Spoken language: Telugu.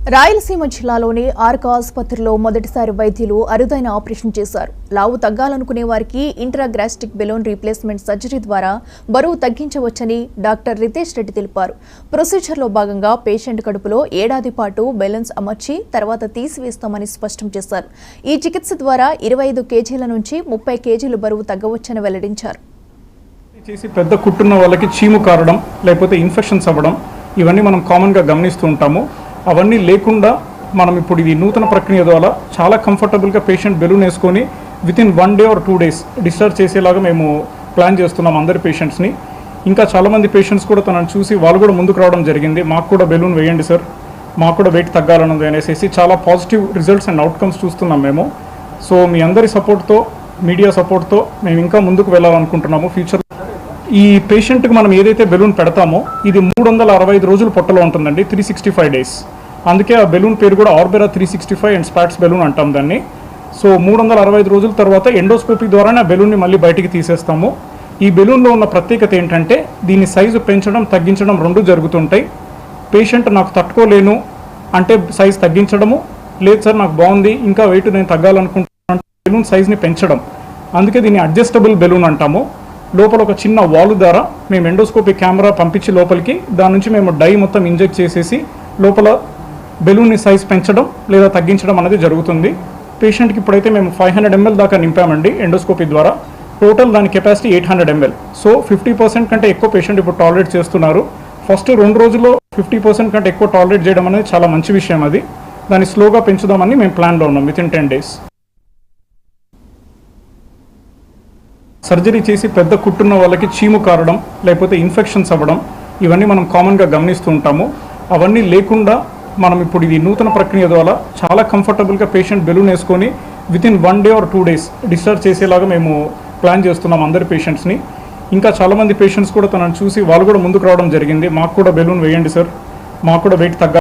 రాయలసీమ జిల్లాలోని ఆర్క ఆసుపత్రిలో మొదటిసారి వైద్యులు అరుదైన ఆపరేషన్ చేశారు. లావు తగ్గాలనుకునే వారికి ఇంట్రాగ్రాస్టిక్ బెలూన్ రీప్లేస్మెంట్ సర్జరీ ద్వారా బరువు తగ్గించవచ్చని డాక్టర్ రితేష్ రెడ్డి తెలిపారు. ప్రొసీజర్లో భాగంగా పేషెంట్ కడుపులో ఏడాది పాటు బెలూన్స్ అమర్చి తర్వాత తీసివేస్తామని స్పష్టం చేశారు. ఈ చికిత్స ద్వారా 25 కేజీల నుంచి 30 కేజీలు బరువు తగ్గవచ్చని వెల్లడించారు. పెద్ద కుట్టున్న వాళ్ళకి చీము కారడం లేకపోతే ఇన్ఫెక్షన్స్ అవ్వడం ఇవన్నీ మనం కామన్గా గమనిస్తూ ఉంటాము. అవన్నీ లేకుండా మనం ఇప్పుడు ఇది నూతన ప్రక్రియ ద్వారా చాలా కంఫర్టబుల్గా పేషెంట్ బెలూన్ వేసుకొని within 1 day or 2 days discharge చేసేలాగా మేము ప్లాన్ చేస్తున్నాం అందరి పేషెంట్స్ని. ఇంకా చాలామంది పేషెంట్స్ కూడా తనను చూసి వాళ్ళు కూడా ముందుకు రావడం జరిగింది. మాకు కూడా బెలూన్ వేయండి సార్, మాకు కూడా వెయిట్ తగ్గాలన్నది అనేసి చాలా పాజిటివ్ రిజల్ట్స్ అండ్ అవుట్కమ్స్ చూస్తున్నాం మేము. సో మీ అందరి సపోర్ట్తో, మీడియా సపోర్ట్తో మేము ఇంకా ముందుకు వెళ్ళాలనుకుంటున్నాము. ఫ్యూచర్ ఈ పేషెంట్కి మనం ఏదైతే బెలూన్ పెడతామో ఇది 365 రోజులు పొట్టలో ఉంటుందండి, 365 డేస్. అందుకే ఆ బెలూన్ పేరు కూడా ఆర్బెరా 365 అండ్ స్పాట్స్ బెలూన్ అంటాం దాన్ని. సో 365 రోజుల తర్వాత ఎండోస్కోపీ ద్వారానే ఆ బెలూన్ని మళ్ళీ బయటికి తీసేస్తాము. ఈ బెలూన్లో ఉన్న ప్రత్యేకత ఏంటంటే దీని సైజు పెంచడం తగ్గించడం రెండు జరుగుతుంటాయి. పేషెంట్ నాకు తట్టుకోలేను అంటే సైజు తగ్గించడము, లేదు సార్ నాకు బాగుంది ఇంకా వెయిట్ నేను తగ్గాలనుకుంటున్నాను బెలూన్ సైజ్ని పెంచడం. అందుకే దీన్ని అడ్జస్టబుల్ బెలూన్ అంటాము. లోపల ఒక చిన్న వాల్ ద్వారా మేము ఎండోస్కోపీ కెమెరా పంపించి లోపలికి దాని నుంచి మేము డై మొత్తం ఇంజెక్ట్ చేసేసి లోపల బెలూన్ని సైజ్ పెంచడం లేదా తగ్గించడం అనేది జరుగుతుంది. పేషెంట్కి ఇప్పుడైతే మేము 500 ml దాకా నింపామండి ఎండోస్కోపీ ద్వారా. టోటల్ దాని కెపాసిటీ 800 ml. సో 50% కంటే ఎక్కువ పేషెంట్ ఇప్పుడు టాలరేట్ చేస్తున్నారు. ఫస్ట్ 2 రోజుల్లో 50% కంటే ఎక్కువ టాలరేట్ చేయడం అనేది చాలా మంచి విషయం. అది దాన్ని స్లోగా పెంచుదామని మేము ప్లాన్లో ఉన్నాం వితిన్ 10 డేస్. సర్జరీ చేసి పెద్ద కుట్టున్న వాళ్ళకి చీము కారడం లేకపోతే ఇన్ఫెక్షన్స్ అవ్వడం ఇవన్నీ మనం కామన్గా గమనిస్తూ ఉంటాము. అవన్నీ లేకుండా మనం ఇప్పుడు ఇది నూతన ప్రక్రియ ద్వారా చాలా కంఫర్టబుల్గా పేషెంట్ బెలూన్ వేసుకొని within 1 day or 2 days discharge చేసేలాగా మేము ప్లాన్ చేస్తున్నాం అందరి పేషెంట్స్ని. ఇంకా చాలామంది పేషెంట్స్ కూడా తనను చూసి వాళ్ళు కూడా ముందుకు రావడం జరిగింది. మాకు కూడా బెలూన్ వేయండి సార్, మాకు కూడా వెయిట్ తగ్గాలి